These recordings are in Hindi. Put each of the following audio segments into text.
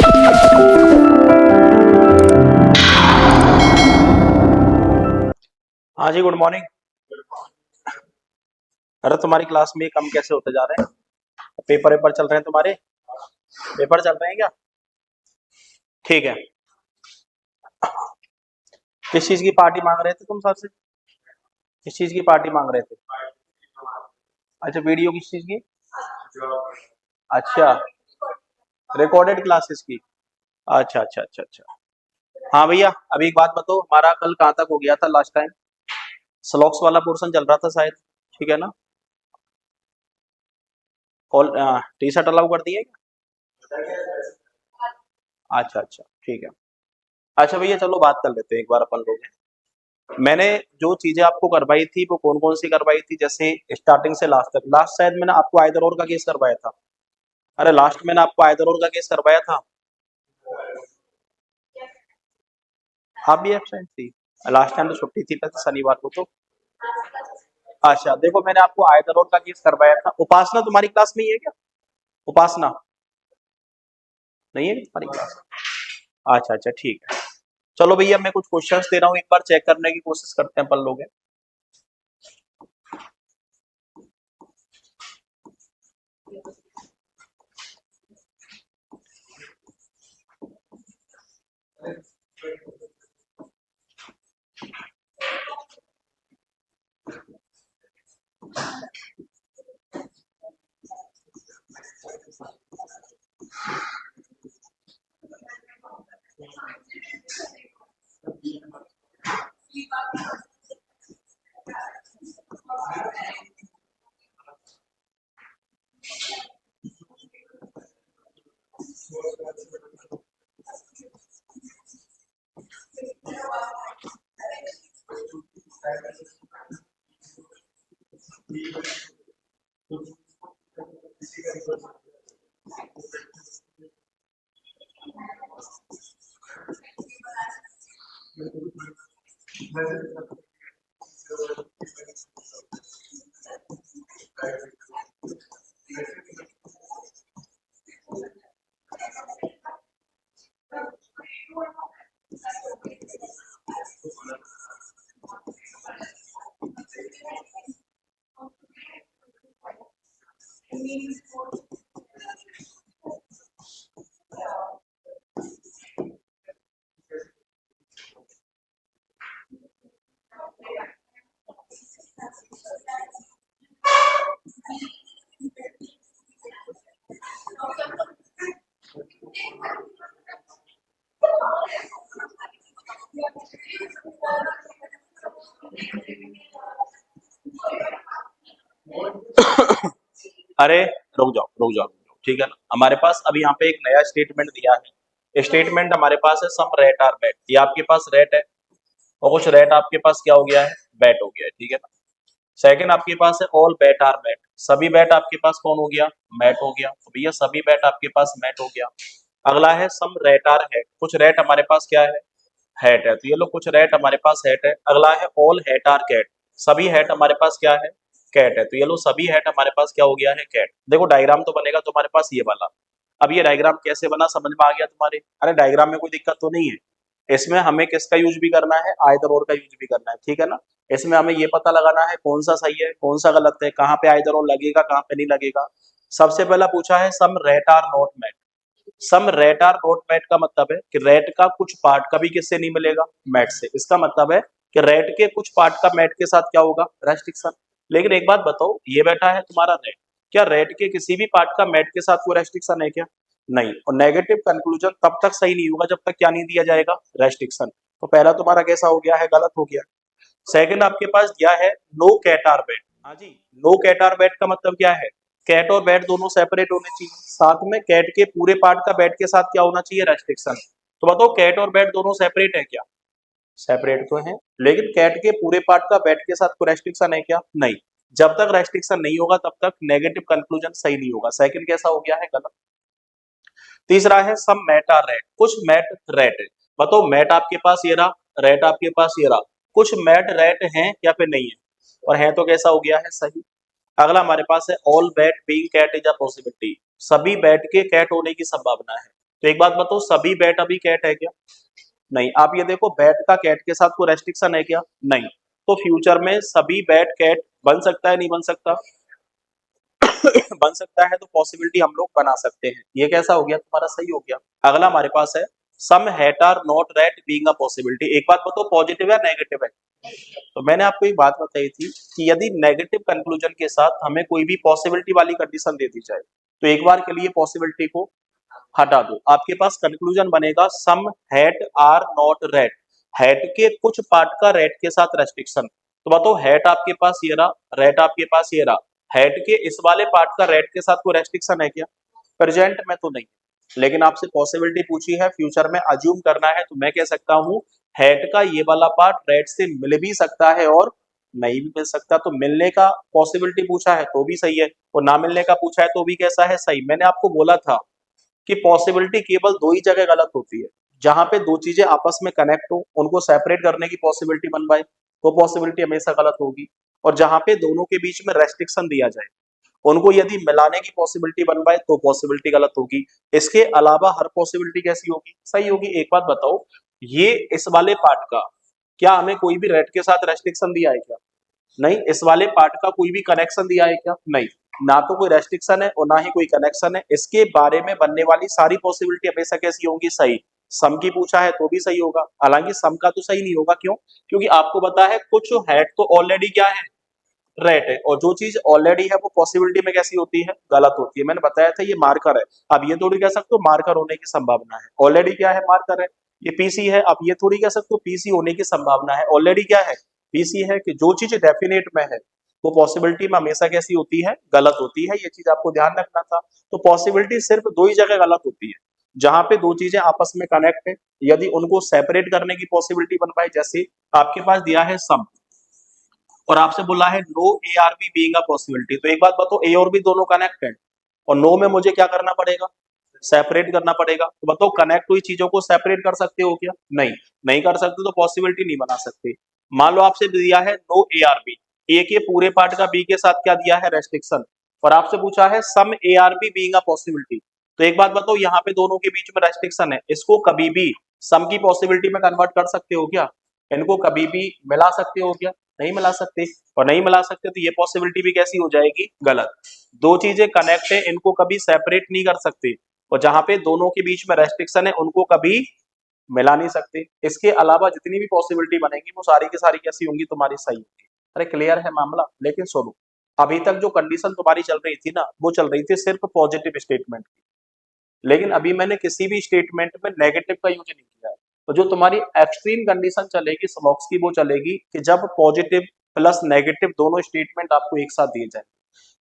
हाँ जी, गुड मॉर्निंग। अरे तुम्हारी क्लास में कम कैसे होते जा रहे हैं? पेपर वेपर चल रहे हैं तुम्हारे? पेपर चल रहे हैं क्या? ठीक है। किस चीज की पार्टी मांग रहे थे तुम सर से? किस चीज की पार्टी मांग रहे थे? अच्छा, वीडियो किस चीज की? अच्छा, रिकॉर्डेड क्लासेस की। अच्छा अच्छा अच्छा अच्छा। हाँ भैया, अभी एक बात बताओ, हमारा कल कहाँ तक हो गया था लास्ट टाइम? स्लॉक्स वाला पोर्शन चल रहा था शायद, ठीक है ना? ऑल टी शर्ट अलाउ कर दिए क्या? अच्छा अच्छा, ठीक है। अच्छा भैया, चलो बात कर लेते हैं एक बार अपन लोग। मैंने जो चीजें आपको करवाई थी वो कौन कौन सी करवाई थी, जैसे स्टार्टिंग से लास्ट तक? लास्ट शायद मैंने आपको आयदर और का केस करवाया था। अरे लास्ट मैंने आपको आयदर और का केस करवाया था। आप भी एब्सेंट थी? लास्ट टाइम तो छुट्टी थी वैसे शनिवार को तो। अच्छा देखो, मैंने आपको आयदर और का केस करवाया था। उपासना तुम्हारी क्लास में ही है क्या? उपासना नहीं है क्या तुम्हारी क्लास? अच्छा अच्छा, ठीक है। चलो भैया, मैं कुछ क्वेश्चंस दे रहा हूँ, एक बार चेक करने की कोशिश करते हैं अपन लोग। अरे रुक जाओ रुक जाओ रुक जाओ, ठीक है ना? हमारे पास अभी यहाँ पे एक नया स्टेटमेंट दिया है। स्टेटमेंट हमारे पास है सम रेट आर बेट। ये आपके पास रेट है और कुछ रेट आपके पास क्या हो गया है? बेट हो गया है, ठीक है ना? सेकंड आपके पास है ऑल बेट आर बेट। सभी बेट आपके पास कौन हो गया? मैट हो गया। तो भैया सभी बेट आपके पास मैट हो गया। अगला है सम रेट आर हेट। कुछ रेट हमारे पास क्या है? हैट है। तो ये लो, कुछ रेट हमारे पास हैट है। अगला है ऑल हैट आर कैट। सभी हैट हमारे पास क्या है? कैट है। तो ये लो, सभी हैट हमारे पास क्या हो गया है? कैट। देखो डायग्राम तो बनेगा तुम्हारे पास ये वाला। अब ये डायग्राम कैसे बना, समझ में आ गया तुम्हारे? अरे डायग्राम में कोई दिक्कत तो नहीं है। इसमें हमें किसका यूज भी करना है? आइदर और का यूज भी करना है, ठीक है ना? इसमें हमें ये पता लगाना है कौन सा सही है कौन सा गलत है, कहाँ पे आइदर और लगेगा कहाँ पे नहीं लगेगा। सबसे पहला पूछा है some rat are not mat. Some rat are not mat का मतलब है कि रेट का कुछ पार्ट कभी किससे नहीं मिलेगा? मैट से। इसका मतलब है कि रेट के कुछ पार्ट का मैट के साथ क्या होगा? रेस्ट्रिक्शन। लेकिन एक बात बताओ, ये बैठा है तुम्हारा रेट, क्या रेट के किसी भी पार्ट का मैट के साथ कोई रेस्ट्रिक्शन है क्या? नहीं। और नेगेटिव कंक्लूजन तब तक सही नहीं होगा जब तक क्या नहीं दिया जाएगा? रेस्ट्रिक्शन। तो पहला तुम्हारा कैसा हो गया है? गलत हो गया। सेकंड आपके पास दिया है नो कैट आर बैट। हाँ जी, नो कैट आर बैट का मतलब क्या है? कैट और बैट दोनों सेपरेट होने चाहिए, साथ में कैट के पूरे पार्ट का बैट के साथ क्या होना चाहिए? रेस्ट्रिक्शन। तो बताओ, कैट और बैट दोनों सेपरेट है क्या? सेपरेट तो है। लेकिन कैट के पूरे पार्ट का बैट के साथ कोई रेस्ट्रिक्शन है क्या? नहीं। जब तक रेस्ट्रिक्शन नहीं होगा तब तक नेगेटिव कंक्लूजन सही नहीं होगा। सेकंड कैसा हो गया है? गलत। तीसरा है सम मैट आर रेट। कुछ मैट रेट है। बताओ, मैट आपके पास ये रहा, रेट आपके पास ये रहा, कुछ मैट रेट हैं या फिर नहीं है? और है तो कैसा हो गया है? सही। अगला हमारे पास है all bat being cat is a possibility. सभी बैट के कैट होने की संभावना है। तो एक बात बताओ, सभी बैट अभी कैट है क्या? नहीं। आप ये देखो, बैट का कैट के साथ कोई रेस्ट्रिक्शन है क्या? नहीं। तो फ्यूचर में सभी बैट कैट बन सकता है, नहीं बन सकता? बन सकता है, तो पॉसिबिलिटी हम लोग बना सकते हैं। ये कैसा हो गया तुम्हारा? सही हो गया। अगला हमारे पास है some hat are not rat being a possibility. एक बात बताओ, पॉजिटिव है नेगेटिव है? तो मैंने आपको एक बात बताई थी कि यदि नेगेटिव कंक्लूजन के साथ हमें कोई भी पॉसिबिलिटी वाली कंडीशन दे दी जाए, तो एक बार के लिए पॉसिबिलिटी को हटा दो, आपके पास कंक्लूजन बनेगा some hat are not rat. Hat के कुछ पार्ट का रेट के साथ रेस्ट्रिक्शन। तो बताओ, हैट आपके पास ये रहा, रेट आपके पास ये रहा, हैट के इस वाले पार्ट का रेट के साथ कोई रेस्ट्रिक्शन है क्या? प्रेजेंट में तो नहीं। लेकिन आपसे पॉसिबिलिटी पूछी है, फ्यूचर में अज्यूम करना है, तो मैं कह सकता हूँ हैट का ये वाला पार्ट रेट से मिल भी सकता है और नहीं भी मिल सकता। तो मिलने का पॉसिबिलिटी पूछा है तो भी सही है, और ना मिलने का पूछा है तो भी कैसा है? सही। मैंने आपको बोला था कि पॉसिबिलिटी केवल दो ही जगह गलत होती है, जहां पे दो चीजें आपस में कनेक्ट हो, उनको सेपरेट करने की पॉसिबिलिटी बन पाए, वो पॉसिबिलिटी हमेशा गलत होगी। और जहां पे दोनों के बीच में रेस्ट्रिक्शन दिया जाए, उनको यदि मिलाने की पॉसिबिलिटी बन पाए, तो पॉसिबिलिटी गलत होगी। इसके अलावा हर पॉसिबिलिटी कैसी होगी? सही होगी। एक बात बताओ, ये इस वाले पार्ट का क्या हमें कोई भी रेट के साथ रेस्ट्रिक्शन दिया है क्या? नहीं। इस वाले पार्ट का कोई भी कनेक्शन दिया है क्या? नहीं। ना तो कोई रेस्ट्रिक्शन है और ना ही कोई कनेक्शन है। इसके बारे में बनने वाली सारी पॉसिबिलिटी हमेशा कैसी होंगी? सही। सम की पूछा है तो भी सही होगा, हालांकि सम का तो सही नहीं होगा। क्यों? क्योंकि आपको पता है कुछ हैट तो ऑलरेडी क्या है? रेट है, और जो चीज ऑलरेडी है वो पॉसिबिलिटी में कैसी होती है? गलत होती है। मैंने बताया था ये मार्कर है। अब ये थोड़ी कह सकते हो मार्कर होने की संभावना है, ऑलरेडी क्या है? मार्कर है। ये पीसी है, अब ये थोड़ी कह सकते हो पीसी होने की संभावना है, ऑलरेडी क्या है? पीसी है। कि जो चीज डेफिनेट में है वो पॉसिबिलिटी में हमेशा कैसी होती है? गलत होती है। ये चीज आपको ध्यान रखना था। तो पॉसिबिलिटी सिर्फ दो ही जगह गलत होती है, जहां पे दो चीजें आपस में कनेक्ट है, यदि उनको सेपरेट करने की पॉसिबिलिटी बन पाए। जैसे आपके पास दिया है सम, और आपसे बोला है no A are B being a possibility. तो एक बात बताओ, ए और बी दोनों कनेक्ट है, और नो में मुझे क्या करना पड़ेगा? सेपरेट करना पड़ेगा। तो बताओ, कनेक्ट हुई चीजों को सेपरेट कर सकते हो क्या? नहीं। नहीं कर सकते, तो पॉसिबिलिटी नहीं बना सकते। मान लो आपसे दिया है नो ए आर बी, ए के पूरे पार्ट का बी के साथ क्या दिया है? रेस्ट्रिक्शन। और आपसे पूछा है some A are B being a possibility. तो एक बात बताओ, यहाँ पे दोनों के बीच में रेस्ट्रिक्शन है, इसको कभी भी सम की पॉसिबिलिटी में कन्वर्ट कर सकते हो क्या? इनको कभी भी मिला सकते हो क्या? नहीं मिला सकते। और नहीं मिला सकते तो ये पॉसिबिलिटी भी कैसी हो जाएगी? गलत। दो चीजें कनेक्ट है, इनको कभी सेपरेट नहीं कर सकते, और जहां पे दोनों के बीच में रेस्ट्रिक्शन है उनको कभी मिला नहीं सकते। इसके अलावा जितनी भी पॉसिबिलिटी बनेगी वो सारी की सारी कैसी होंगी? तुम्हारी सही होंगी। अरे क्लियर है मामला? लेकिन सुनो, अभी तक जो कंडीशन तुम्हारी चल रही थी ना, वो चल रही थी सिर्फ पॉजिटिव स्टेटमेंट की। लेकिन अभी मैंने किसी भी स्टेटमेंट में नेगेटिव का यूज नहीं किया है। तो जो तुम्हारी एक्सट्रीम कंडीशन चलेगी स्मॉक्स की, वो चलेगी कि जब पॉजिटिव प्लस नेगेटिव दोनों स्टेटमेंट आपको एक साथ दिए जाए।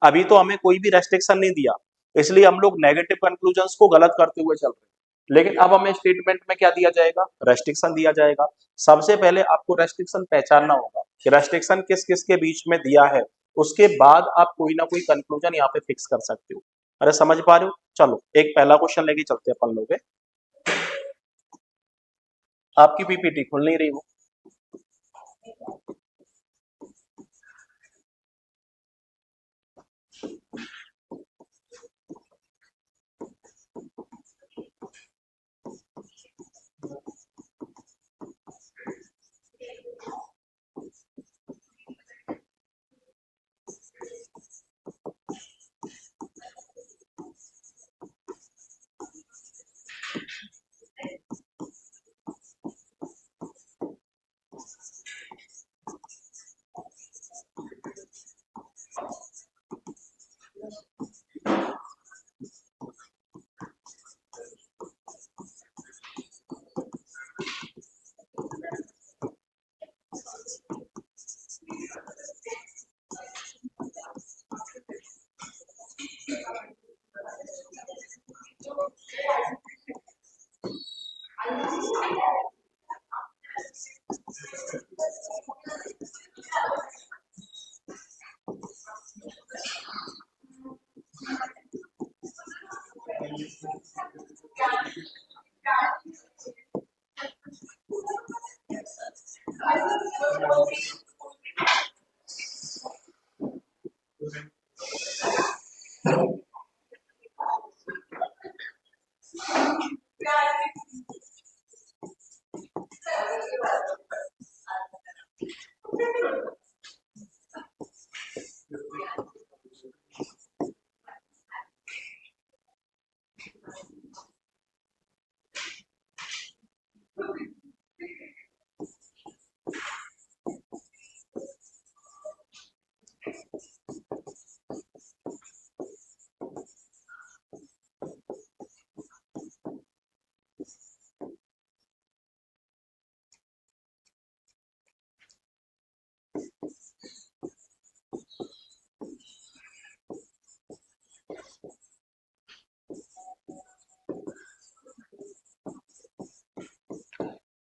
अभी तो हमें कोई भी रेस्ट्रिक्शन नहीं दिया, इसलिए हम लोग नेगेटिव कंक्लूजन्स को गलत करते हुए चल रहे हैं। लेकिन अब हमें स्टेटमेंट में क्या दिया जाएगा? रेस्ट्रिक्शन दिया जाएगा। सबसे पहले आपको रेस्ट्रिक्शन पहचानना होगा कि रेस्ट्रिक्शन किस किस के बीच में दिया है, उसके बाद आप कोई ना कोई कंक्लूजन यहाँ पे फिक्स कर सकते हो। अरे समझ पा रहे हो? चलो एक पहला क्वेश्चन लेके चलते हैं अपन लोग। आपकी पीपीटी खुल नहीं रही वो।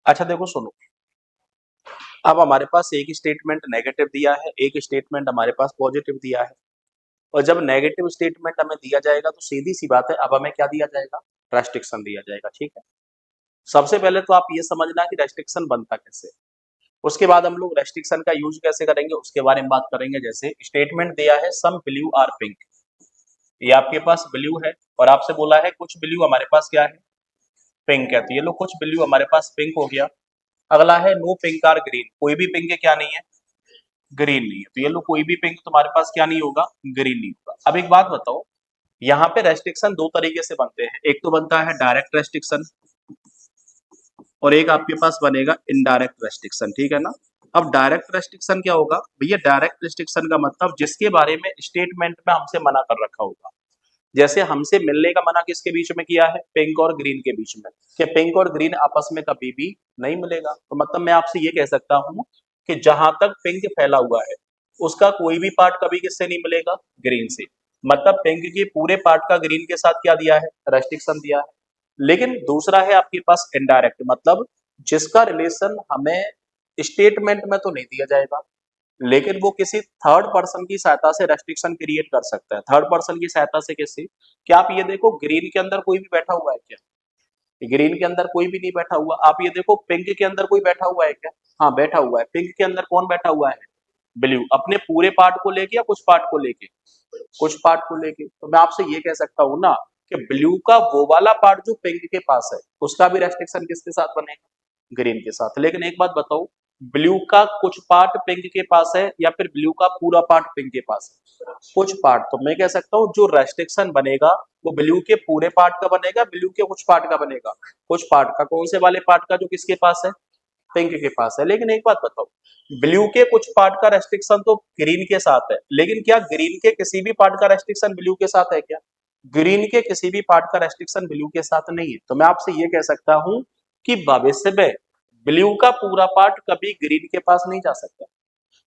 अच्छा देखो सुनो, अब हमारे पास एक स्टेटमेंट नेगेटिव दिया है, एक स्टेटमेंट हमारे पास पॉजिटिव दिया है। और जब नेगेटिव स्टेटमेंट हमें दिया जाएगा तो सीधी सी बात है, अब हमें क्या दिया जाएगा, रेस्ट्रिक्शन दिया जाएगा। ठीक है, सबसे पहले तो आप ये समझना कि रेस्ट्रिक्शन बनता कैसे, उसके बाद हम लोग रेस्ट्रिक्शन का यूज कैसे करेंगे उसके बारे में बात करेंगे। जैसे स्टेटमेंट दिया है सम ब्लू आर पिंक, ये आपके पास ब्लू है और आपसे बोला है कुछ ब्लू हमारे पास क्या है, पिंक है। तो ये लो कुछ ब्लू हमारे पास पिंक हो गया। अगला है नो पिंक आर ग्रीन, कोई भी पिंक क्या नहीं है, ग्रीन नहीं है। तो ये लो कोई भी पिंक तुम्हारे पास क्या नहीं होगा, ग्रीन नहीं होगा। अब एक बात बताओ, यहाँ पे रेस्ट्रिक्शन दो तरीके से बनते हैं, एक तो बनता है डायरेक्ट रेस्ट्रिक्शन और एक आपके पास बनेगा इनडायरेक्ट रेस्ट्रिक्शन। ठीक है ना। अब डायरेक्ट रेस्ट्रिक्शन क्या होगा भैया, डायरेक्ट रेस्ट्रिक्शन का मतलब जिसके बारे में स्टेटमेंट में हमसे मना कर रखा होगा। जैसे हमसे मिलने का मना किसके बीच में किया है, पिंक और ग्रीन के बीच में, कि पिंक और ग्रीन आपस में कभी भी नहीं मिलेगा। तो मतलब मैं आपसे ये कह सकता हूँ कि जहां तक पिंक फैला हुआ है उसका कोई भी पार्ट कभी किससे नहीं मिलेगा, ग्रीन से। मतलब पिंक के पूरे पार्ट का ग्रीन के साथ क्या दिया है, रेस्ट्रिक्शन दिया है। लेकिन दूसरा है आपके पास इनडायरेक्ट, मतलब जिसका रिलेशन हमें स्टेटमेंट में तो नहीं दिया जाएगा, लेकिन वो किसी थर्ड पर्सन की सहायता से रेस्ट्रिक्शन क्रिएट कर सकता है। थर्ड पर्सन की सहायता से कैसे, क्या आप ये देखो ग्रीन के अंदर कोई भी बैठा हुआ है क्या, ग्रीन के अंदर कोई भी नहीं बैठा हुआ। आप ये देखो पिंक के अंदर कोई बैठा हुआ है क्या, हाँ बैठा हुआ है। पिंक के अंदर कौन बैठा हुआ है, ब्लू, अपने पूरे पार्ट को लेके या कुछ पार्ट को लेके, कुछ पार्ट को लेके। तो मैं आपसे ये कह सकता हूँ ना कि ब्लू का वो वाला पार्ट जो पिंक के पास है उसका भी रेस्ट्रिक्शन किसके साथ बनेगा, ग्रीन के साथ। लेकिन एक बात बताओ, ब्लू का कुछ पार्ट पिंक के पास है या फिर ब्लू का पूरा पार्ट पिंक के पास है, कुछ पार्ट। तो मैं कह सकता हूँ जो रेस्ट्रिक्शन बनेगा वो ब्लू के पूरे पार्ट का बनेगा, ब्लू के कुछ पार्ट का बनेगा। कुछ पार्ट का कौन से वाले पार्ट का, जो किसके पास है, पिंक के पास है। लेकिन एक बात बताओ, ब्लू के कुछ पार्ट का रेस्ट्रिक्शन तो ग्रीन के साथ है, लेकिन क्या ग्रीन के किसी भी पार्ट का रेस्ट्रिक्शन ब्लू के साथ है क्या, ग्रीन के किसी भी पार्ट का रेस्ट्रिक्शन ब्लू के साथ नहीं है। तो मैं आपसे ये कह सकता हूं कि भविष्य में ब्लू का पूरा पार्ट कभी ग्रीन के पास नहीं जा सकता,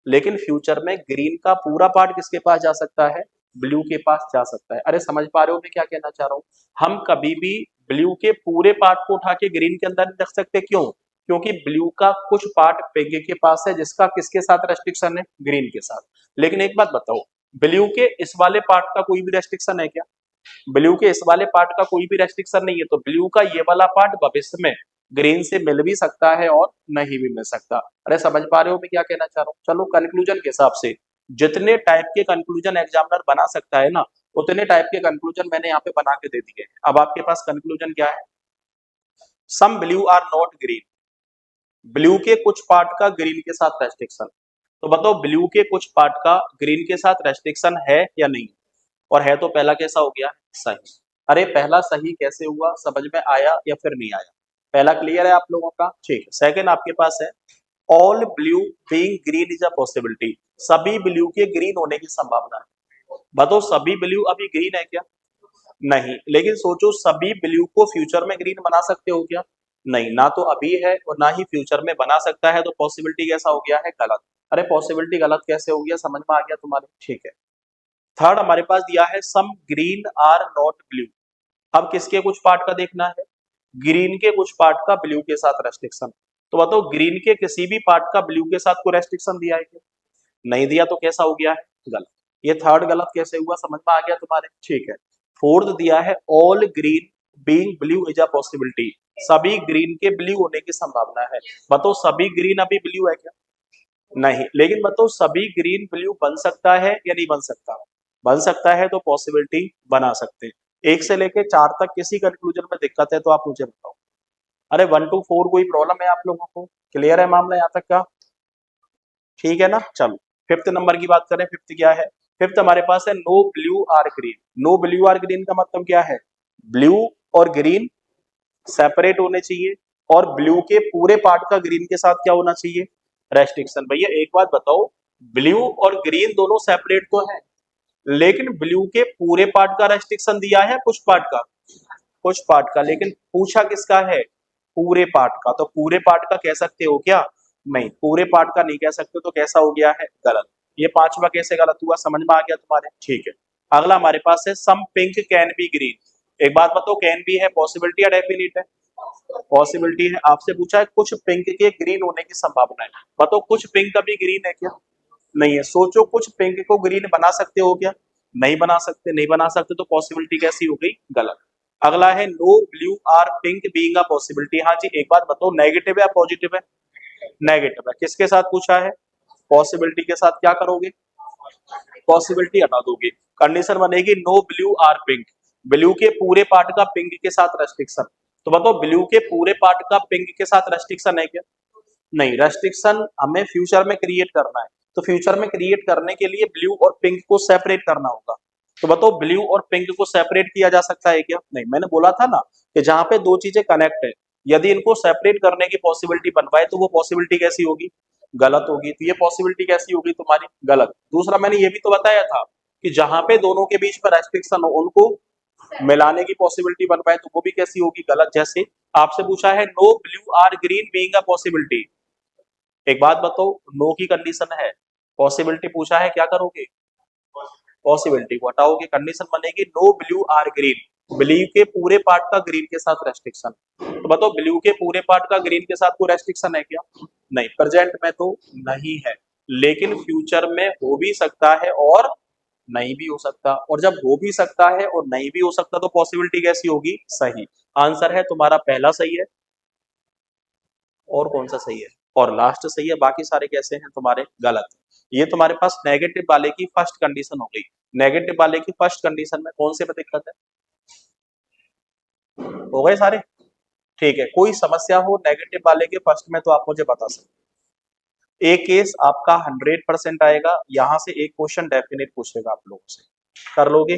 लेकिन फ्यूचर में ग्रीन का पूरा पार्ट किसके पास जा सकता है, ब्लू के पास जा सकता है। अरे समझ पा रहे हो मैं क्या कहना चाह रहा हूँ, हम कभी भी ब्लू के पूरे पार्ट को उठा के ग्रीन के अंदर नहीं रख सकते। क्यों, क्योंकि ब्लू का कुछ पार्ट पिंक के पास है जिसका किसके साथ रेस्ट्रिक्शन है, ग्रीन के साथ। लेकिन एक बात बताओ, ब्लू के इस वाले पार्ट का कोई भी रेस्ट्रिक्शन है क्या, ब्लू के इस वाले पार्ट का कोई भी रेस्ट्रिक्शन नहीं है। तो ब्लू का ये वाला पार्ट भविष्य में ग्रीन से मिल भी सकता है और नहीं भी मिल सकता। अरे समझ पा रहे हो मैं क्या कहना चाह रहा हूँ। चलो कंक्लूजन के हिसाब से जितने टाइप के कंक्लूजन एग्जामिनर बना सकता है ना, उतने टाइप के कंक्लूजन मैंने यहाँ पे बना के दे दिए हैं। अब आपके पास कंक्लूजन क्या है, some blue are not green, blue के कुछ पार्ट का ग्रीन के साथ रेस्ट्रिक्शन। तो बताओ ब्लू के कुछ पार्ट का ग्रीन के साथ रेस्ट्रिक्शन है या नहीं, और है तो पहला कैसा हो गया, सही। अरे पहला सही कैसे हुआ, समझ में आया या फिर नहीं आया, पहला क्लियर है आप लोगों का, ठीक है। सेकंड आपके पास है all blue being green is a possibility, सभी ब्लू के ग्रीन होने की संभावना है। बताओ सभी ब्लू अभी ग्रीन है क्या, नहीं। लेकिन सोचो सभी ब्लू को फ्यूचर में ग्रीन बना सकते हो क्या, नहीं, ना तो अभी है और ना ही फ्यूचर में बना सकता है। तो पॉसिबिलिटी कैसा हो गया है, गलत। अरे पॉसिबिलिटी गलत कैसे हो गया, समझ में आ गया तुम्हारे, ठीक है। थर्ड हमारे पास दिया है some green are not blue, अब किसके कुछ पार्ट का देखना है, ग्रीन के कुछ पार्ट का ब्लू के साथ रेस्ट्रिक्शन। तो बताओ ग्रीन के किसी भी पार्ट का ब्लू के साथ को रेस्ट्रिक्शन दिया है क्या, नहीं दिया। तो कैसा हो गया है, गलत। ये थर्ड गलत कैसे हुआ, समझ में आ गया तुम्हारे, ठीक है। फोर्थ दिया है all green being blue is a possibility, सभी ग्रीन के ब्लू होने की संभावना है। बताओ सभी ग्रीन अभी ब्लू है क्या, नहीं। लेकिन बताओ सभी ग्रीन ब्लू बन सकता है या नहीं बन सकता, बन सकता है। तो पॉसिबिलिटी बना सकते हैं। एक से लेके चार तक किसी कंक्लूजन में दिक्कत है तो आप मुझे बताओ। अरे 1 to 4 कोई प्रॉब्लम है आप लोगों को, क्लियर है मामला यहाँ तक का, ठीक है ना। चलो फिफ्थ नंबर की बात करें, फिफ्थ क्या है, फिफ्थ हमारे पास है no blue are green. No blue are green का मतलब क्या है, ब्लू और ग्रीन सेपरेट होने चाहिए और ब्लू के पूरे पार्ट का ग्रीन के साथ क्या होना चाहिए, रेस्ट्रिक्शन। भैया एक बात बताओ, ब्लू और ग्रीन दोनों सेपरेट तो है, लेकिन ब्लू के पूरे पार्ट का रेस्ट्रिक्शन दिया है कुछ पार्ट का, कुछ पार्ट का। लेकिन पूछा किसका है, पूरे पार्ट का। तो पूरे पार्ट का कह सकते हो क्या, नहीं पूरे पार्ट का नहीं कह सकते। तो कैसा हो गया है, गलत। ये पांचवा कैसे गलत हुआ, समझ में आ गया तुम्हारे, ठीक है। अगला हमारे पास है सम पिंक कैन बी ग्रीन, एक बात बताओ कैन बी है पॉसिबिलिटी या डेफिनेट है, पॉसिबिलिटी है। आपसे पूछा है कुछ पिंक के ग्रीन होने की संभावना है, बताओ कुछ पिंक अभी ग्रीन है क्या? नहीं है। सोचो कुछ पिंक को ग्रीन बना सकते हो क्या? नहीं बना सकते, नहीं बना सकते तो पॉसिबिलिटी कैसी हो गई? गलत। अगला है no blue are pink being a possibility. हाँ जी, एक बात बताओ, नेगेटिव है या पॉजिटिव है? नेगेटिव है। किसके साथ पूछा है? पॉसिबिलिटी के साथ। क्या करोगे? पॉसिबिलिटी हटा दोगे। कंडीशन बनेगी no blue are pink, blue के पूरे पार्ट का पिंक के साथ रेस्ट्रिक्शन। तो बताओ ब्लू के पूरे पार्ट का पिंक के साथ रेस्ट्रिक्शन है क्या? नहीं। रेस्ट्रिक्शन हमें फ्यूचर में क्रिएट करना है, तो फ्यूचर में क्रिएट करने के लिए ब्लू और पिंक को सेपरेट करना होगा। तो बताओ ब्लू और पिंक को सेपरेट किया जा सकता है क्या? नहीं। मैंने बोला था ना कि जहां पे दो चीजें कनेक्ट है, यदि इनको सेपरेट करने की पॉसिबिलिटी बनवाए तो वो पॉसिबिलिटी कैसी होगी? गलत होगी। तो ये पॉसिबिलिटी कैसी होगी तुम्हारी? गलत। दूसरा मैंने ये भी तो बताया था कि जहां पे दोनों के बीच में रेस्ट्रिक्शन हो उनको मिलाने की पॉसिबिलिटी बनवाए तो वो भी कैसी होगी? गलत। जैसे आपसे पूछा है no blue are green being a possibility, एक बात बताओ, नो की कंडीशन है, पॉसिबिलिटी पूछा है, क्या करोगे? पॉसिबिलिटी को हटाओगे। कंडीशन बनेगी no blue are green, blue के पूरे पार्ट का ग्रीन के साथ रेस्ट्रिक्शन। तो बताओ ब्लू के पूरे पार्ट का ग्रीन के साथ कोई रेस्ट्रिक्शन है क्या? नहीं। प्रेजेंट में तो नहीं है, लेकिन फ्यूचर में हो भी सकता है और नहीं भी हो सकता। और जब हो भी सकता है और नहीं भी हो सकता तो पॉसिबिलिटी कैसी होगी? सही। आंसर है तुम्हारा पहला सही है। और कौन सा सही है? और लास्ट सही है। बाकी सारे कैसे हैं तुम्हारे? गलत। ये तुम्हारे पास नेगेटिव वाले की फर्स्ट कंडीशन हो गई। नेगेटिव वाले की फर्स्ट कंडीशन में कौन से में दिक्कत है? हो गए सारे? ठीक है। कोई समस्या हो नेगेटिव वाले के फर्स्ट में तो आप मुझे बता सकते हैं। एक केस आपका 100% आएगा, यहां से एक क्वेश्चन डेफिनेट पूछेगा आप लोगों से, कर लोगे?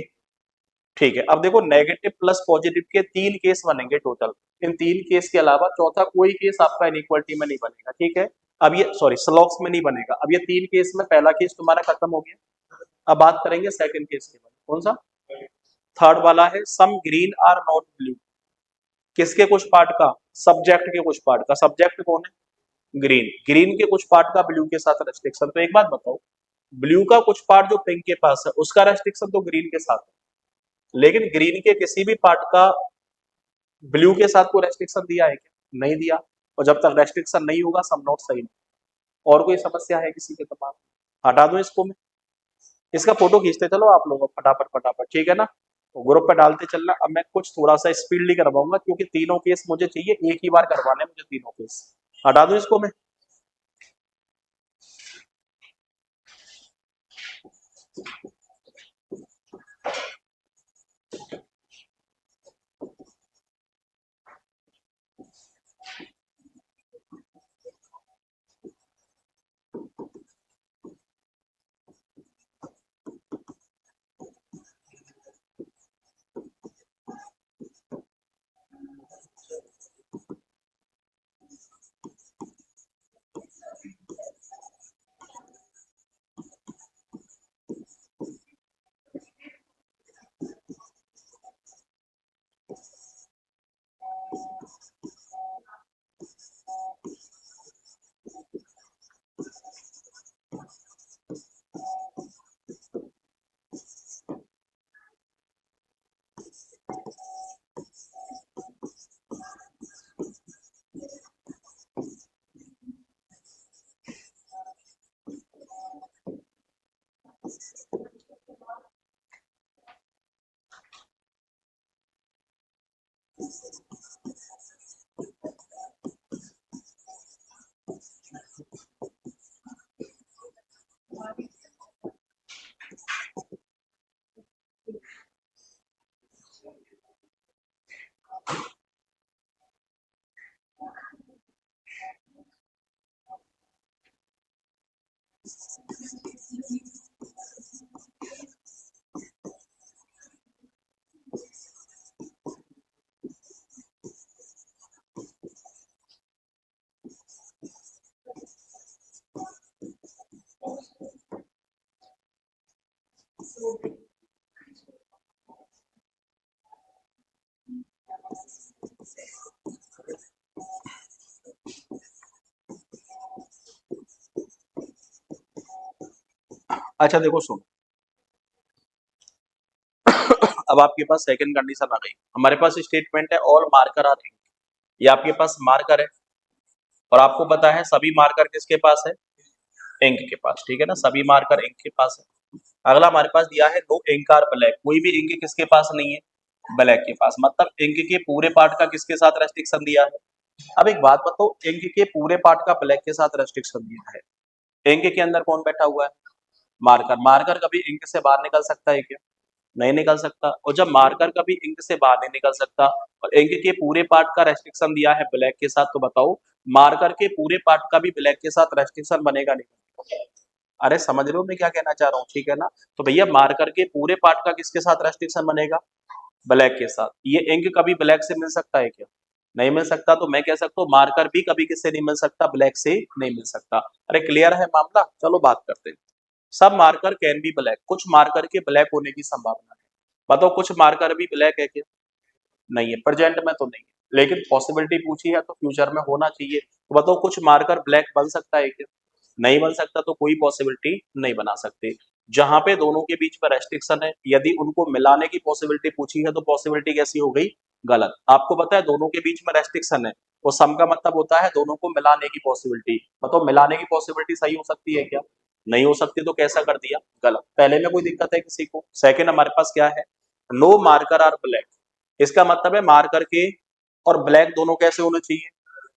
ठीक है। अब देखो नेगेटिव प्लस पॉजिटिव के तीन केस बनेंगे टोटल। इन तीन केस के अलावा चौथा कोई केस आपका इनइक्वालिटी में नहीं बनेगा। ठीक है। अब ये सॉरी स्लॉक्स में नहीं बनेगा। अब ये तीन केस में पहला केस तुम्हारा खत्म हो गया। अब बात करेंगे सेकंड केस के बारे में। कौन सा? थर्ड वाला है some green are not blue. किसके कुछ पार्ट का? सब्जेक्ट के कुछ पार्ट का। सब्जेक्ट कौन है? ग्रीन। ग्रीन के कुछ पार्ट का ब्लू के साथ रेस्ट्रिक्शन। तो एक बात बताओ, ब्लू का कुछ पार्ट जो पिंक के पास है उसका रेस्ट्रिक्शन तो ग्रीन के साथ है, लेकिन ग्रीन के किसी भी पार्ट का ब्लू के साथ कोई रेस्ट्रिक्शन दिया है क्या? नहीं दिया। और जब तक रेस्ट्रिक्शन नहीं होगा सम नॉट सही नहीं। और कोई समस्या है किसी के दिमाग में? हटा दूं इसको मैं? इसका फोटो खींचते चलो आप लोग फटाफट फटाफट, ठीक है ना? तो ग्रुप पे डालते चलना। अब मैं कुछ थोड़ा सा स्पीडली करवाऊंगा क्योंकि तीनों केस मुझे चाहिए, एक ही बार करवाने हैं मुझे तीनों केस। हटा दूं इसको मैं? अच्छा देखो सुनो, अब आपके पास सेकंड कंडीशन आ गई। हमारे पास स्टेटमेंट है ऑल मार्कर आर, ये आपके पास मार्कर है और आपको पता है सभी मार्कर किसके पास है, इंक के पास, ठीक है ना, सभी मार्कर इंक के पास है। अगला हमारे पास दिया है नो इंक आर ब्लैक, कोई भी इंक किसके पास नहीं है, ब्लैक के पास, मतलब इंक के पूरे पार्ट का किसके साथ रेस्ट्रिक्शन दिया है। अब एक बात बताओ, इंक के पूरे पार्ट का ब्लैक के साथ रेस्ट्रिक्शन दिया है, इंक के अंदर कौन बैठा हुआ है, मार्कर, मार्कर कभी इंक से बाहर निकल सकता है क्या, नहीं निकल सकता, और जब मार्कर कभी इंक से बाहर नहीं निकल सकता और इंक के पूरे पार्ट का रेस्ट्रिक्शन दिया है ब्लैक के साथ, तो बताओ मार्कर के पूरे पार्ट का भी ब्लैक के साथ रेस्ट्रिक्शन बनेगा नहीं। अरे समझ रहे हो मैं क्या कहना चाह रहा हूँ, ठीक है ना, तो भैया मार्कर के पूरे पार्ट का किसके साथ रेस्ट्रिक्शन बनेगा, ब्लैक के साथ। ये इंक कभी ब्लैक से मिल सकता है क्या, नहीं मिल सकता, तो मैं कह सकता हूँ मार्कर भी कभी किससे नहीं मिल सकता, ब्लैक से नहीं मिल सकता। अरे क्लियर है मामला, चलो बात करते हैं। सब मार्कर कैन बी ब्लैक, कुछ मार्कर के ब्लैक होने की संभावना है, बताओ कुछ मार्कर भी ब्लैक है क्या, नहीं है, प्रेजेंट में तो नहीं है, लेकिन पॉसिबिलिटी पूछी है तो फ्यूचर में होना चाहिए, तो बताओ कुछ मार्कर ब्लैक बन सकता है क्या, नहीं बन सकता, तो कोई पॉसिबिलिटी नहीं बना सकते। जहां पे दोनों के बीच में रेस्ट्रिक्शन है, यदि उनको मिलाने की पॉसिबिलिटी पूछी है तो पॉसिबिलिटी कैसी हो गई, गलत। आपको पता है दोनों के बीच में रेस्ट्रिक्शन है, वो सम का मतलब होता है दोनों को मिलाने की पॉसिबिलिटी, मतलब मिलाने की पॉसिबिलिटी सही हो सकती है क्या, नहीं हो सकती, तो कैसा कर दिया, गलत। पहले में कोई दिक्कत है किसी को। सेकंड हमारे पास क्या है, नो मार्कर आर ब्लैक, इसका मतलब है मार्कर के और ब्लैक दोनों कैसे होने चाहिए,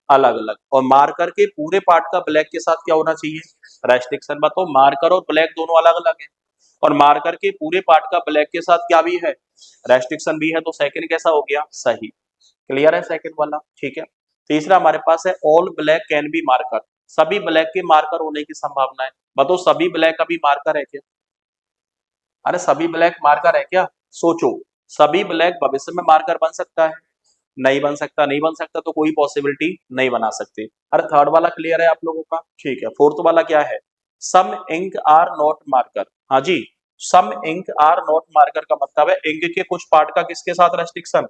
अलग अलग, और मार्कर के पूरे पार्ट का ब्लैक के साथ क्या होना चाहिए, रेस्ट्रिक्शन। बताओ मार्कर और ब्लैक दोनों अलग अलग है और मार्कर के पूरे पार्ट का ब्लैक के साथ क्या भी है, रेस्ट्रिक्शन भी है, तो सेकंड कैसा हो गया, सही। क्लियर है सेकंड वाला, ठीक है। तीसरा हमारे पास है all black can be marker, सभी ब्लैक के मार्कर होने की संभावना है। बताओ सभी ब्लैक अभी मार्कर है क्या, अरे सभी ब्लैक मार्कर है क्या, सोचो, सभी ब्लैक भविष्य में मार्कर बन सकता है, नहीं बन सकता, नहीं बन सकता, तो कोई पॉसिबिलिटी नहीं बना सकते। अरे थर्ड वाला क्लियर है आप लोगों का, ठीक है। फोर्थ वाला क्या है, some ink are not marker, हाँ जी, some ink are not marker का मतलब है इंक के कुछ पार्ट का किसके साथ रेस्ट्रिक्शन,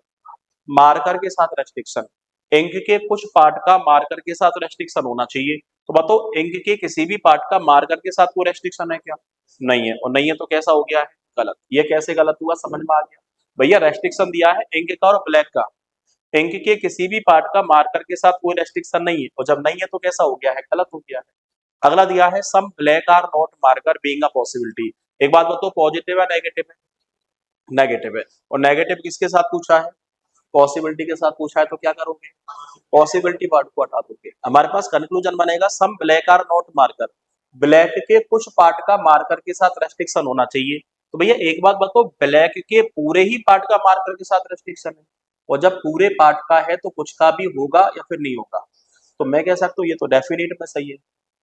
मार्कर के साथ रेस्ट्रिक्शन, इंक के कुछ पार्ट का मार्कर के साथ रेस्ट्रिक्शन होना चाहिए, तो बताओ इंक के किसी भी पार्ट का मार्कर के साथ कोई रेस्ट्रिक्शन है क्या, नहीं है, और नहीं है तो कैसा हो गया है, गलत। ये कैसे गलत हुआ समझ में आ गया, भैया रेस्ट्रिक्शन दिया है इंक का और ब्लैक का, इंक के किसी भी पार्ट का मार्कर के साथ कोई रेस्ट्रिक्शन नहीं है, और जब नहीं है तो कैसा हो गया है, गलत हो गया है। अगला दिया है some black are not marker being a possibility, एक बात बताओ पॉजिटिव है नेगेटिव है, नेगेटिव है, और नेगेटिव किसके साथ पूछा है, पॉसिबिलिटी के साथ पूछा है, तो क्या करोगे, पॉसिबिलिटी पार्ट को हटा दोगे, हमारे पास कंक्लूजन बनेगा some black are not marker, black के कुछ पार्ट का मार्कर के साथ रेस्ट्रिक्शन होना चाहिए। तो भैया एक बात बताओ, ब्लैक के पूरे ही पार्ट का मार्कर के साथ रेस्ट्रिक्शन है, और जब पूरे पार्ट का है तो कुछ का भी होगा या फिर नहीं होगा, तो मैं कह सकता हूँ ये तो डेफिनेट में सही है।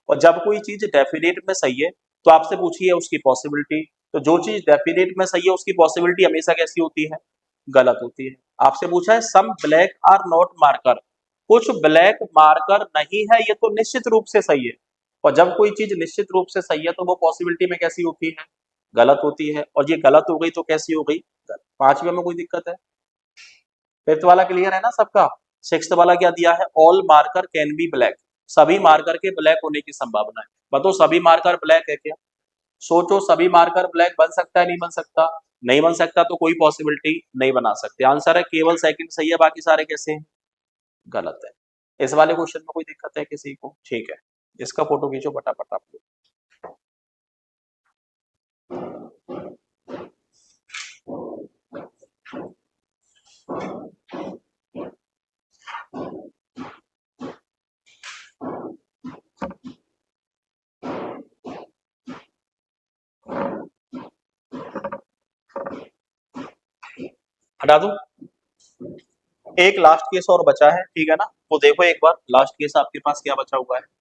और जब कोई चीज डेफिनेट में सही है तो आपसे पूछिए उसकी पॉसिबिलिटी, तो जो चीज डेफिनेट में सही है उसकी पॉसिबिलिटी हमेशा कैसी होती है, गलत होती है। आपसे पूछा है some black are not marker, कुछ ब्लैक मार्कर नहीं है, ये तो निश्चित रूप से सही है, और जब कोई चीज निश्चित रूप से सही है तो वो पॉसिबिलिटी में कैसी होती है, गलत होती है, और ये गलत हो गई तो कैसी हो गई, गलत। पांचवे में कोई दिक्कत है, फिफ्थ वाला क्लियर है ना सबका। सिक्स्थ वाला क्या दिया है, all marker can be black, सभी मार्कर के ब्लैक होने की संभावना है, बताओ सभी मार्कर ब्लैक है क्या, सोचो सभी मार्कर ब्लैक बन सकता है नहीं बन सकता, नहीं बन सकता, तो कोई पॉसिबिलिटी नहीं बना सकते। आंसर है केवल सेकंड सही है, बाकी सारे कैसे हैं, गलत है। इस वाले क्वेश्चन में कोई दिक्कत है किसी को, ठीक है, इसका फोटो खींचो फटाफट आप लोग। हटा दूं, एक लास्ट केस और बचा है, ठीक है ना, तो देखो एक बार लास्ट केस आपके पास क्या बचा हुआ है।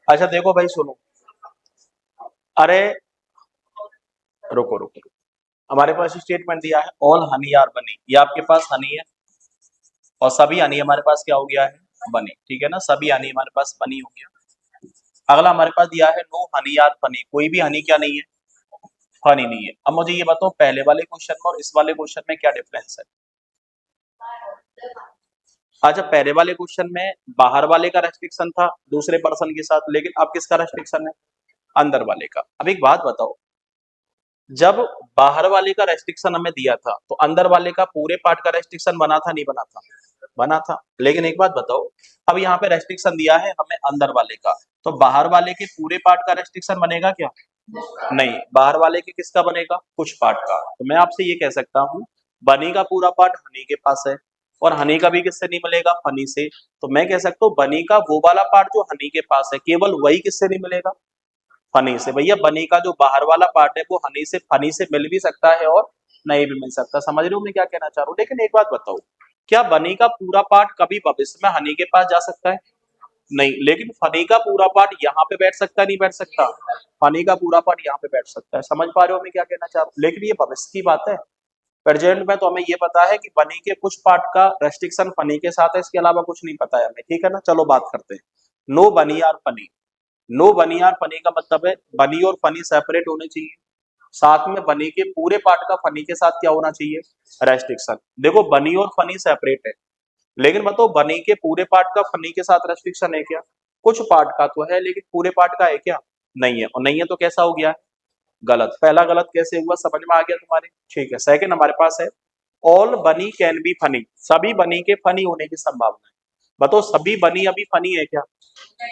अच्छा देखो भाई सुनो, अरे रुको रुको, हमारे पास स्टेटमेंट दिया है ऑल हनी आर बनी, ये आपके पास हनी है और सभी हनी हमारे पास क्या हो गया है, बनी, ठीक है ना, सभी हनी हमारे पास बनी हो गया। अगला हमारे पास दिया है नो हनी आर फनी, कोई भी हनी क्या नहीं है, फनी नहीं है। अब मुझे ये बताओ पहले वाले क्वेश्चन में और इस वाले क्वेश्चन में क्या डिफरेंस है। अच्छा पहले वाले क्वेश्चन में बाहर वाले का रेस्ट्रिक्शन था दूसरे पर्सन के साथ, लेकिन अब किसका रेस्ट्रिक्शन है, अंदर वाले का। अब एक बात बताओ, जब बाहर वाले का रेस्ट्रिक्शन हमें दिया था तो अंदर वाले का पूरे पार्ट का रेस्ट्रिक्शन बना था नहीं बना था, बना था। लेकिन एक बात बताओ, अब यहाँ पे रेस्ट्रिक्शन दिया है हमें अंदर वाले का, तो बाहर वाले के पूरे पार्ट का रेस्ट्रिक्शन बनेगा क्या, नहीं, बाहर वाले के किसका बनेगा, कुछ पार्ट का। तो मैं आपसे ये कह सकता हूँ बनी का पूरा पार्ट हनी के पास है और हनी का भी किससे नहीं मिलेगा, फनी से। तो मैं कह सकता हूँ बनी का वो वाला पार्ट जो हनी के पास है केवल वही किससे नहीं मिलेगा, फनी से। भैया बनी का जो बाहर वाला पार्ट है वो हनी से फनी से मिल भी सकता है और नहीं भी मिल सकता। समझ रहे हो मैं क्या कहना चाह रहा हूँ। लेकिन एक बात बताओ, क्या बनी का पूरा पार्ट कभी भविष्य में हनी के पास जा सकता है, नहीं, लेकिन फनी का पूरा पार्ट यहाँ पे बैठ सकता है नहीं बैठ सकता, फनी का पूरा पार्ट यहाँ पे बैठ सकता है। समझ पा रहे हो मैं क्या कहना चाह रहा हूँ। लेकिन ये भविष्य की बात है, प्रेजेंट में तो हमें ये पता है कि बनी के कुछ पार्ट का रेस्ट्रिक्शन फनी के साथ है, इसके अलावा कुछ नहीं पता है हमें, ठीक है ना। चलो बात करते हैं नो बनी आर फनी। नो बनी आर फनी का मतलब है बनी और फनी सेपरेट होने चाहिए, साथ में बनी के पूरे पार्ट का फनी के साथ क्या होना चाहिए, रेस्ट्रिक्शन। देखो बनी और फनी सेपरेट है, लेकिन बताओ बनी के पूरे पार्ट का फनी के साथ रेस्ट्रिक्शन है क्या, कुछ पार्ट का तो है लेकिन पूरे पार्ट का है क्या, नहीं है। और नहीं है तो कैसा हो गया, गलत। पहला गलत कैसे हुआ, समझ में आ गया तुम्हारे, ठीक है। सेकंड हमारे पास है ऑल बनी कैन बी फनी, सभी बनी के फनी होने की संभावना है। बताओ सभी बनी अभी फनी है क्या,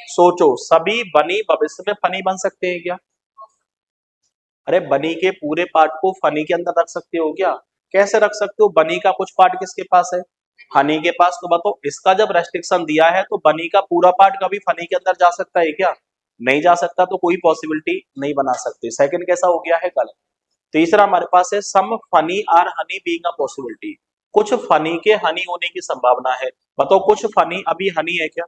सोचो सभी बनी भविष्य में फनी बन सकते हैं क्या, अरे बनी के पूरे पार्ट को फनी के अंदर रख सकते हो क्या, कैसे रख सकते हो, बनी का कुछ पार्ट किसके पास है, हनी के पास। तो बताओ इसका जब रेस्ट्रिक्शन दिया है तो बनी का पूरा पार्ट कभी फनी के अंदर जा सकता है क्या, नहीं जा सकता, तो कोई पॉसिबिलिटी नहीं बना सकते। सेकंड कैसा हो गया है, गलत। तीसरा हमारे पास है some funny are honey being a possibility, कुछ फनी के हनी होने की संभावना है। बताओ कुछ फनी अभी हनी है क्या,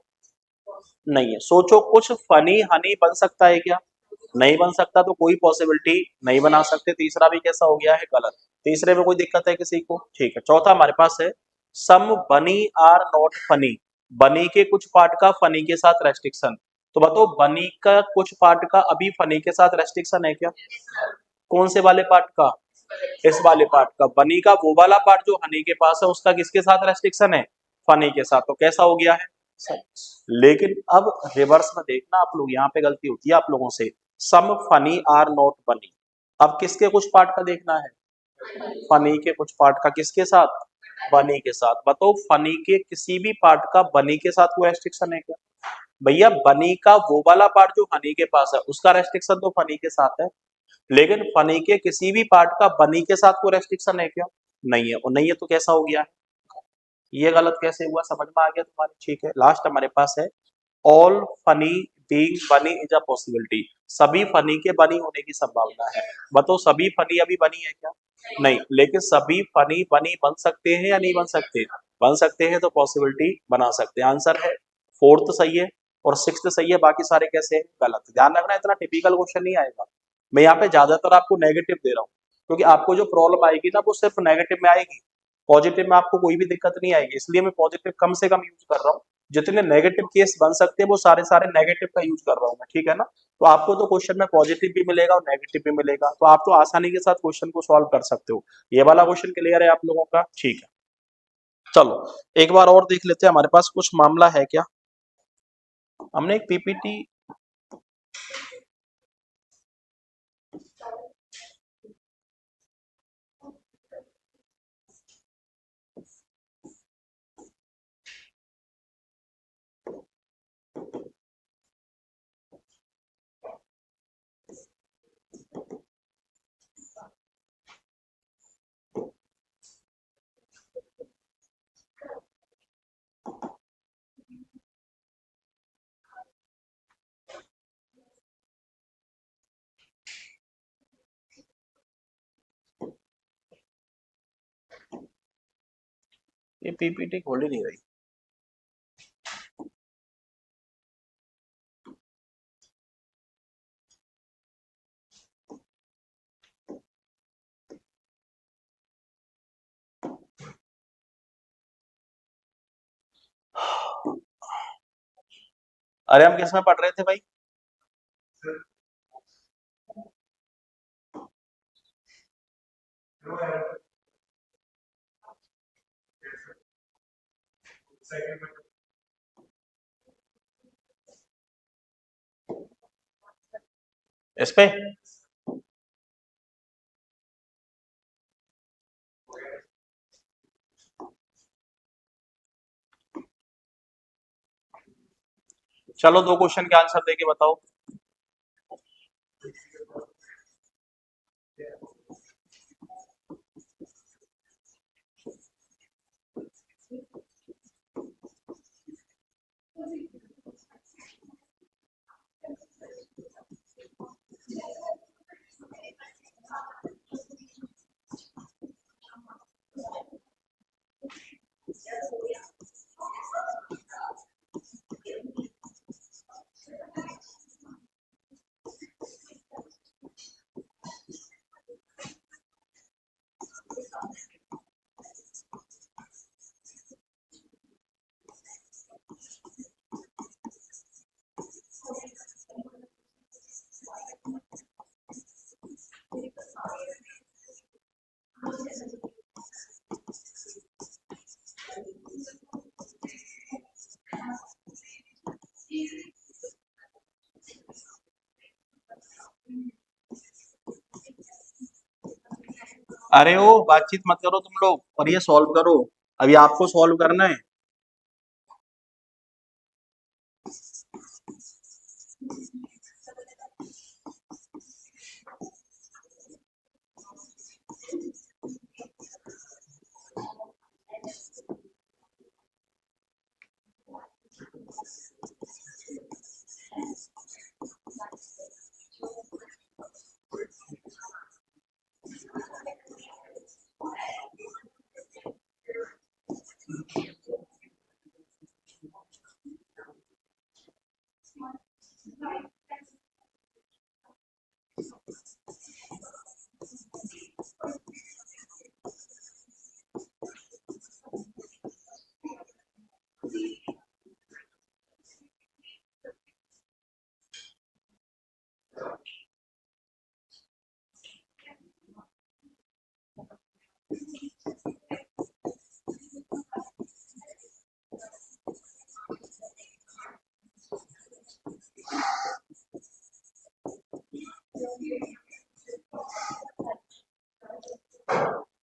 नहीं है। सोचो कुछ फनी हनी बन सकता है क्या, नहीं बन सकता, तो कोई पॉसिबिलिटी नहीं बना सकते। तीसरा भी कैसा हो गया है, गलत। तीसरे में कोई दिक्कत है किसी को, ठीक है। चौथा हमारे पास है सम बनी आर नॉट फनी, बनी के कुछ पार्ट का फनी के साथ रेस्ट्रिक्शन। तो बताओ बनी का कुछ पार्ट का अभी फनी के साथ रेस्ट्रिक्शन है क्या, कौन से वाले पार्ट का, इस वाले पार्ट का। बनी का वो वाला पार्ट जो हनी के पास है उसका किसके साथ रेस्ट्रिक्शन है, फनी के साथ। तो कैसा हो गया है, सही। लेकिन अब रिवर्स में देखना आप लोग, यहाँ पे गलती होती है आप लोगों से, सम फनी आर नॉट बनी। अब किसके कुछ पार्ट का देखना है, फनी के कुछ पार्ट का किसके साथ, बनी के साथ। बताओ फनी के किसी भी पार्ट का बनी के साथ कोई रेस्ट्रिक्शन है क्या, भैया बनी का वो वाला पार्ट जो हनी के पास है उसका रेस्ट्रिक्शन तो फनी के साथ है, लेकिन फनी के किसी भी पार्ट का बनी के साथ कोई रेस्ट्रिक्शन है क्या, नहीं है। और नहीं है तो कैसा हो गया, ये गलत कैसे हुआ, समझ में आ गया तुम्हारे, ठीक है। लास्ट हमारे पास है ऑल फनी बीइंग बनी इज अ पॉसिबिलिटी, सभी फनी के बनी होने की संभावना है। बताओ सभी फनी अभी बनी है क्या, नहीं, लेकिन सभी फनी बनी बन सकते हैं या नहीं बन सकते, बन सकते हैं, तो पॉसिबिलिटी बना सकते हैं। आंसर है फोर्थ सही है और सिक्स्थ सही है, बाकी सारे कैसे हैं, गलत। ध्यान रखना इतना टिपिकल क्वेश्चन नहीं आएगा, मैं यहाँ पे ज्यादातर आपको नेगेटिव दे रहा हूँ, क्योंकि आपको जो प्रॉब्लम आएगी ना वो सिर्फ नेगेटिव में आएगी, पॉजिटिव में आपको कोई भी दिक्कत नहीं आएगी, इसलिए मैं पॉजिटिव कम से कम यूज कर रहा हूँ। जितने नेगेटिव केस बन सकते हैं वो सारे सारे नेगेटिव का यूज कर रहा हूं मैं, ठीक है ना। तो आपको तो क्वेश्चन में पॉजिटिव भी मिलेगा और नेगेटिव भी मिलेगा, तो आप तो आसानी के साथ क्वेश्चन को सॉल्व कर सकते हो। ये वाला क्वेश्चन क्लियर है आप लोगों का, ठीक है। चलो एक बार और देख लेते हैं हमारे पास कुछ मामला है क्या। हमने एक पीपीटी, ये पीपीटी खोल ही नहीं रही। अरे हम किस में पढ़ रहे थे भाई? इस पे चलो दो क्वेश्चन के आंसर देके बताओ। अरे ओ बातचीत मत करो तुम लोग, और ये सॉल्व करो। अभी आपको सॉल्व करना है।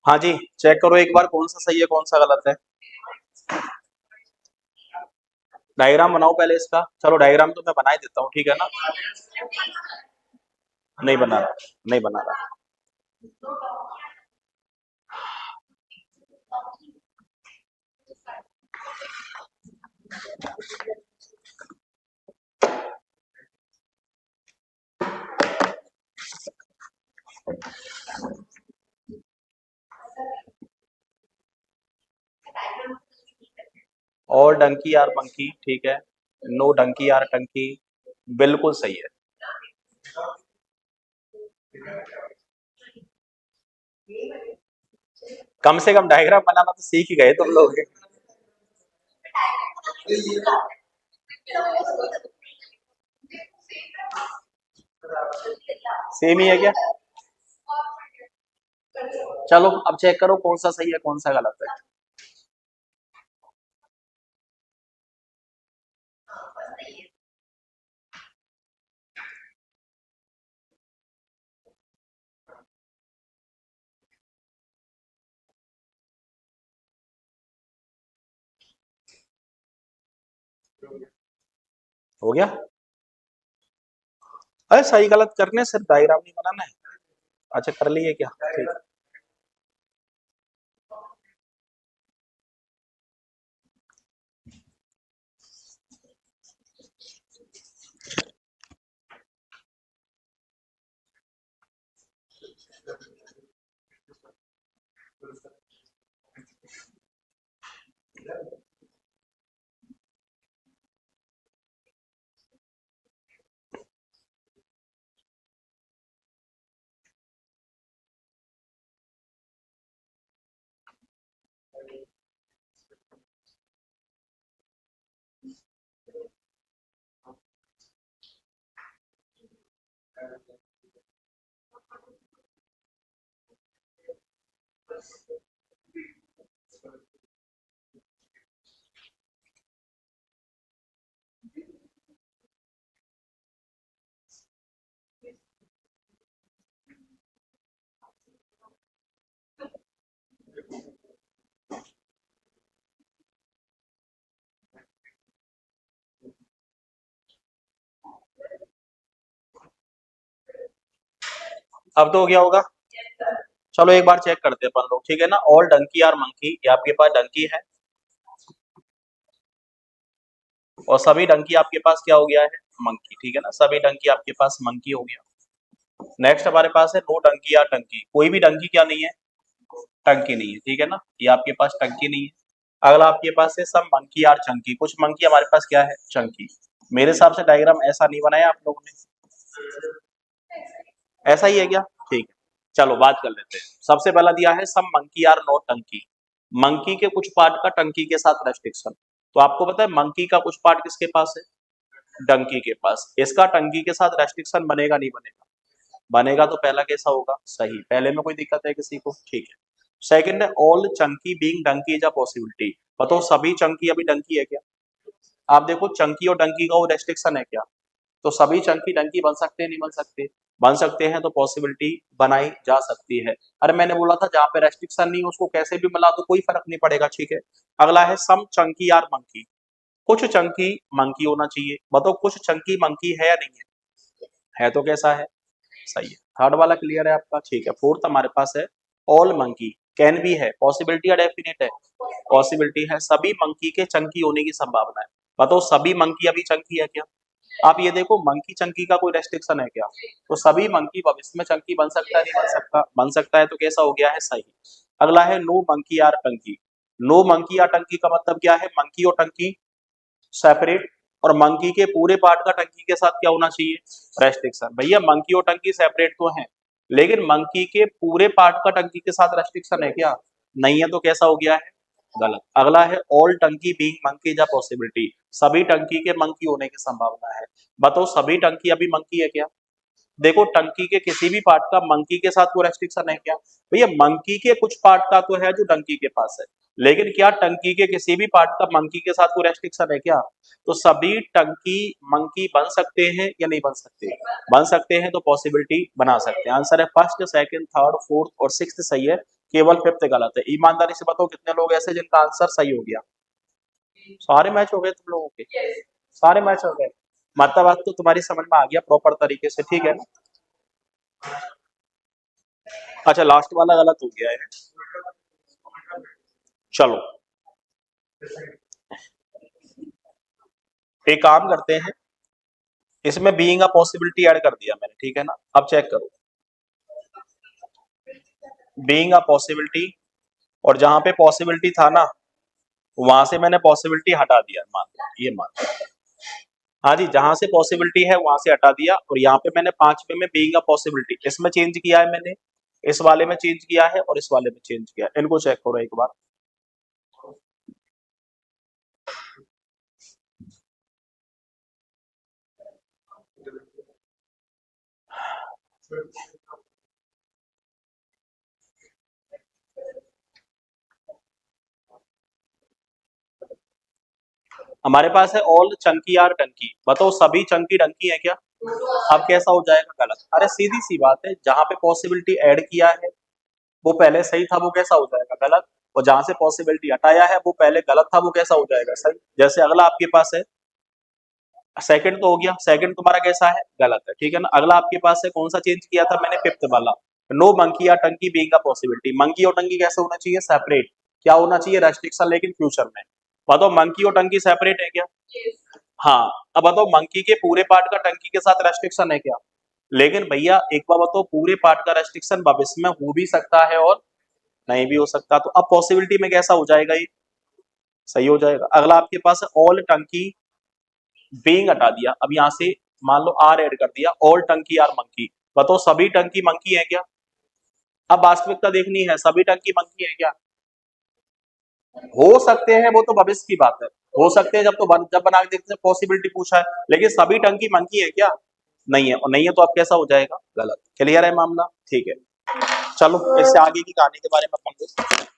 हाँ जी, चेक करो एक बार कौन सा सही है कौन सा गलत है। डायग्राम बनाओ पहले इसका। चलो डायग्राम तो मैं बना ही देता हूँ, ठीक है ना। नहीं बना रहा, नहीं बना रहा। और डंकी आर बंकी, ठीक है। नो डंकी आर टंकी, बिल्कुल सही है। कम से कम डायग्राम बनाना तो सीख ही गए तुम लोग। सेम ही है क्या? चलो अब चेक करो कौन सा सही है कौन सा गलत है। हो गया? अरे सही गलत करने सिर्फ डायग्राम नहीं बनाना है। अच्छा कर लिए क्या? ठीक। अब तो हो गया होगा। चलो एक बार चेक करते हैं अपन लोग, ठीक है ना। ऑल डंकी आर मंकी, ये आपके पास डंकी है और सभी डंकी आपके पास क्या हो गया है? मंकी, ठीक है ना। सभी डंकी आपके पास मंकी हो गया। नेक्स्ट हमारे पास है नो डंकी या टंकी, कोई भी डंकी क्या नहीं है? टंकी नहीं है, ठीक है ना। ये आपके पास टंकी नहीं है। अगला आपके पास है सम मंकी आर चंकी, कुछ मंकी हमारे पास क्या है? चंकी। मेरे हिसाब से डायग्राम ऐसा नहीं बनाया आप लोगों ने, ऐसा ही है क्या? ठीक है। चलो बात कर लेते हैं। सबसे पहला दिया है सम मंकी आर नॉट टंकी, मंकी के कुछ पार्ट का टंकी के साथ रेस्ट्रिक्शन। तो आपको पता है मंकी का कुछ पार्ट किसके पास है? डंकी के पास। इसका टंकी के साथ रेस्ट्रिक्शन बनेगा नहीं बनेगा? बनेगा। तो पहला कैसा होगा? सही। पहले में कोई दिक्कत है किसी को? ठीक है। सेकंड है all chunky being dunky is a possibility, बताओ सभी चंकी अभी डंकी है क्या? आप देखो चंकी और डंकी का वो रेस्ट्रिक्शन है क्या? तो सभी चंकी डंकी बन सकते हैं नहीं बन सकते? बन सकते हैं, तो पॉसिबिलिटी बनाई जा सकती है। अरे मैंने बोला था जहां पे रेस्ट्रिक्शन नहीं है उसको कैसे भी मिला दो कोई फर्क नहीं पड़ेगा, ठीक है। अगला है सम चंकी आर मंकी, कुछ चंकी मंकी होना चाहिए, बताओ कुछ चंकी मंकी है या नहीं है तो कैसा है? सही है। थर्ड वाला क्लियर है आपका, ठीक है। फोर्थ हमारे पास है ऑल मंकी कैन बी, है पॉसिबिलिटी या डेफिनेट है? पॉसिबिलिटी है, सभी मंकी के चंकी होने की संभावना है। बताओ सभी मंकी अभी चंकी है क्या? आप ये देखो मंकी चंकी का कोई रेस्ट्रिक्शन है क्या? तो सभी मंकी भविष्य में चंकी बन सकता है नहीं बन सकता? बन सकता है, तो कैसा हो गया है? सही। अगला है नो मंकी आर टंकी, नो मंकी या टंकी का मतलब क्या है? मंकी और टंकी सेपरेट, और मंकी के पूरे पार्ट का टंकी के साथ क्या होना चाहिए? रेस्ट्रिक्शन। भैया मंकी और टंकी सेपरेट तो हैं, लेकिन मंकी के पूरे पार्ट का टंकी के साथ रेस्ट्रिक्शन है क्या? नहीं है, तो कैसा हो गया है? गलत। अगला है ऑल टंकी being monkey is a possibility, सभी टंकी के मंकी होने की संभावना है। बताओ सभी टंकी अभी मंकी है क्या? देखो टंकी के किसी भी पार्ट का मंकी के साथ कोई रेस्ट्रिक्शन है क्या? भैया मंकी के कुछ पार्ट का तो है जो डंकी के पास है, लेकिन क्या टंकी के किसी भी पार्ट का मंकी के साथ कोई रेस्ट्रिक्शन है क्या? तो सभी टंकी मंकी बन सकते हैं या नहीं बन सकते? बन सकते हैं, तो पॉसिबिलिटी बना सकते हैं। आंसर है फर्स्ट, सेकंड, थर्ड, फोर्थ और सिक्स्थ सही है, केवल फिफ्थ गलत है। ईमानदारी से बताओ कितने लोग ऐसे जिनका आंसर सही हो गया? सारे मैच हो गए तुम लोगों के? सारे मैच हो गए। मतलब आज तो तुम्हारी समझ में आ गया प्रॉपर तरीके से, ठीक है ना। अच्छा लास्ट वाला गलत हो गया है। चलो एक काम करते हैं, इसमें बीइंग अ पॉसिबिलिटी ऐड कर दिया मैंने, ठीक है ना। अब चेक करो बीइंग अ पॉसिबिलिटी, और जहां पे पॉसिबिलिटी था ना वहां से मैंने पॉसिबिलिटी हटा दिया, मान लो ये मान लो। हाँ जी, जहां से पॉसिबिलिटी है वहां से हटा दिया, और यहाँ पे मैंने पांचवे में बीइंग अ पॉसिबिलिटी इसमें चेंज किया है मैंने, इस वाले में चेंज किया है और इस वाले में चेंज किया है। इनको चेक करो एक बार। हमारे पास है ऑल चंकी आर टंकी, बताओ सभी चंकी डंकी है क्या? अब कैसा हो जाएगा? गलत। अरे सीधी सी बात है, जहां पे पॉसिबिलिटी ऐड किया है वो पहले सही था, वो कैसा हो जाएगा? गलत। और जहां से पॉसिबिलिटी हटाया है वो पहले गलत था, वो कैसा हो जाएगा? सही। जैसे अगला आपके पास है सेकंड, तो हो गया सेकंड तुम्हारा कैसा है? गलत है, ठीक है ना। अगला आपके पास है कौन सा चेंज किया था मैंने? फिफ्थ वाला, नो मंकी या टंकी बीइंग अ पॉसिबिलिटी। मंकी और टंकी कैसे होना चाहिए? सेपरेट। क्या होना चाहिए? रेस्ट्रिक्शन, लेकिन फ्यूचर में। बताओ मंकी और टंकी सेपरेट है क्या? हाँ। अब बताओ मंकी के पूरे पार्ट का टंकी के साथ रेस्ट्रिक्शन है क्या? लेकिन भैया एक बार बताओ, पूरे पार्ट का रेस्ट्रिक्शन भविष्य में हो भी सकता है और नहीं भी हो सकता, तो अब पॉसिबिलिटी में कैसा हो जाएगा ये? सही हो जाएगा। अगला आपके पास है ऑल टंकी बीइंग, हटा दिया, अब यहाँ से मान लो आर ऐड कर दिया, ऑल टंकी आर मंकी। बताओ सभी टंकी मंकी है क्या? अब वास्तविकता देखनी है, सभी टंकी मंकी है क्या? हो सकते हैं, वो तो भविष्य की बात है। हो सकते हैं, जब बना के देखते हैं पॉसिबिलिटी पूछा है, लेकिन सभी टंकी मंकी है क्या? नहीं है, और नहीं है तो अब कैसा हो जाएगा? गलत। क्लियर है मामला? ठीक है, चलो इससे आगे की कहानी के बारे में अपन